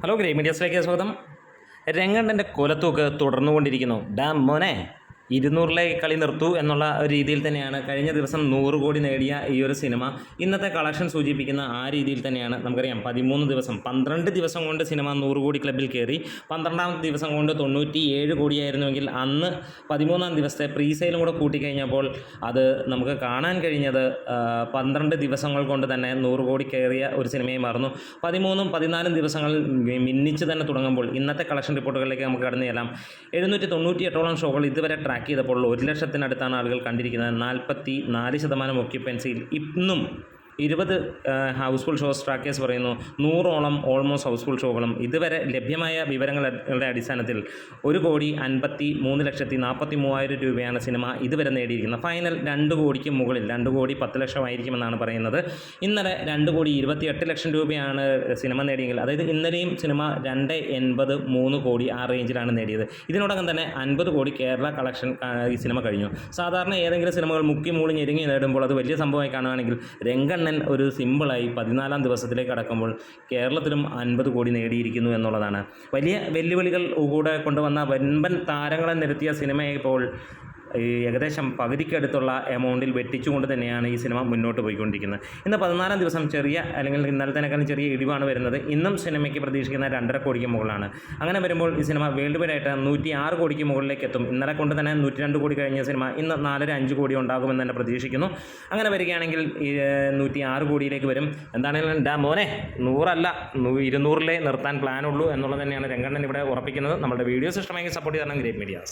Hello great മീഡിയസിലേക്ക് സ്വാഗതം. രംഗണ്ണൻ്റെ കൊലത്തൂക്ക് തുടർന്നുകൊണ്ടിരിക്കുന്നു. Dam മോനെ 200 കളി നിർത്തൂ എന്നുള്ള ഒരു രീതിയിൽ തന്നെയാണ് കഴിഞ്ഞ ദിവസം 100 കോടി നേടിയ ഈ ഒരു സിനിമ ഇന്നത്തെ കളക്ഷൻ സൂചിപ്പിക്കുന്ന ആ രീതിയിൽ തന്നെയാണ്. നമുക്കറിയാം 12 ദിവസം കൊണ്ട് സിനിമ 100 കോടി ക്ലബിൽ കയറി. 12ാമത്തെ ദിവസം കൊണ്ട് 97 കോടിയായിരുന്നുവെങ്കിൽ അന്ന് 13ാം ദിവസത്തെ പ്രീ സെയിലും കൂടെ കൂട്ടിക്കഴിഞ്ഞപ്പോൾ അത് നമുക്ക് കാണാൻ കഴിഞ്ഞത് 12 ദിവസങ്ങൾ കൊണ്ട് തന്നെ 100 കോടി കയറിയ ഒരു സിനിമയെ മാറുന്നു. 13ഉം 14ഉം ദിവസങ്ങൾ മിന്നിച്ച് തന്നെ തുടങ്ങുമ്പോൾ ഇന്നത്തെ കളക്ഷൻ റിപ്പോർട്ടുകളിലേക്ക് നമുക്ക് കടന്നു ചെല്ലാം. 798ഓളം ഷോകൾ ഇതുവരെ ട്രാക്ക് ചെയ്തപ്പോൾ 1 ലക്ഷത്തിനടുത്താണ് ആളുകൾ കണ്ടിരിക്കുന്നത്. 44% ഒക്യുപ്പൻസിയിൽ ഇന്നും 20 ഹൗസ്ഫുൾ ഷോസ് ട്രാക്കേഴ്സ് പറയുന്നു. 100ഓളം ഓൾമോസ്റ്റ് ഹൗസ്ഫുൾ ഷോകളും ഇതുവരെ ലഭ്യമായ വിവരങ്ങളുടെ അടിസ്ഥാനത്തിൽ 1,53,43,000 രൂപയാണ് സിനിമ ഇതുവരെ നേടിയിരിക്കുന്നത്. ഫൈനൽ 2 കോടിക്ക് മുകളിൽ 2 കോടി 10 ലക്ഷമായിരിക്കുമെന്നാണ് പറയുന്നത്. ഇന്നലെ 2 കോടി 28 ലക്ഷം രൂപയാണ് സിനിമ നേടിയെങ്കിൽ, അതായത് ഇന്നലെയും സിനിമ 2.83 കോടി ആ റേഞ്ചിലാണ് നേടിയത്. ഇതിനോടകം തന്നെ 50 കോടി കേരള കളക്ഷൻ ഈ സിനിമ കഴിഞ്ഞു. സാധാരണ ഏതെങ്കിലും സിനിമകൾ മുക്കി മൂളി ഞെരുങ്ങി നേടുമ്പോൾ അത് വലിയ സംഭവമായി കാണുകയാണെങ്കിൽ രംഗണ്ണൻ ഒരു സിമ്പിളായി 14ാം ദിവസത്തിലേക്ക് കടക്കുമ്പോൾ കേരളത്തിലും 50 കോടി നേടിയിരിക്കുന്നു എന്നുള്ളതാണ്. വലിയ വെല്ലുവിളികൾ കൂടെ കൊണ്ടുവന്ന വൻപൻ താരങ്ങളെ നിരത്തിയ സിനിമയെ ഇപ്പോൾ ഏകദേശം പകുതിക്കടുത്തുള്ള എമൗണ്ടിൽ വെട്ടിച്ചുകൊണ്ട് തന്നെയാണ് ഈ സിനിമ മുന്നോട്ട് പോയിക്കൊണ്ടിരിക്കുന്നത്. ഇന്ന് 14ാം ദിവസം ചെറിയ, അല്ലെങ്കിൽ ഇന്നലത്തേക്കാളും ചെറിയ ഇടിവാണ് വരുന്നത്. ഇന്നും സിനിമയ്ക്ക് പ്രതീക്ഷിക്കുന്ന 2.5 കോടിക്ക് മുകളിലാണ്. അങ്ങനെ വരുമ്പോൾ ഈ സിനിമ വേൾഡ് വൈഡ് ആയിട്ട് 106 കോടിക്ക് മുകളിലേക്ക് എത്തും. ഇന്നലെ കൊണ്ട് തന്നെ 102 കോടി കഴിഞ്ഞ സിനിമ ഇന്ന് 4.5 കോടി ഉണ്ടാകുമെന്ന് തന്നെ പ്രതീക്ഷിക്കുന്നു. അങ്ങനെ വരികയാണെങ്കിൽ 106 കോടിയിലേക്ക് വരും. എന്താണെങ്കിലും ഡാ മോനെ 100 അല്ല 200 നിർത്താൻ പ്ലാനുള്ളൂ എന്നുള്ളത് തന്നെയാണ് രംഗണ്ണൻ ഇവിടെ ഉറപ്പിക്കുന്നത്. നമ്മുടെ വീഡിയോസ് ഇഷ്ടമെങ്കിൽ സപ്പോർട്ട് ചെയ്യണം ഗ്രേറ്റ് മീഡിയാസ്.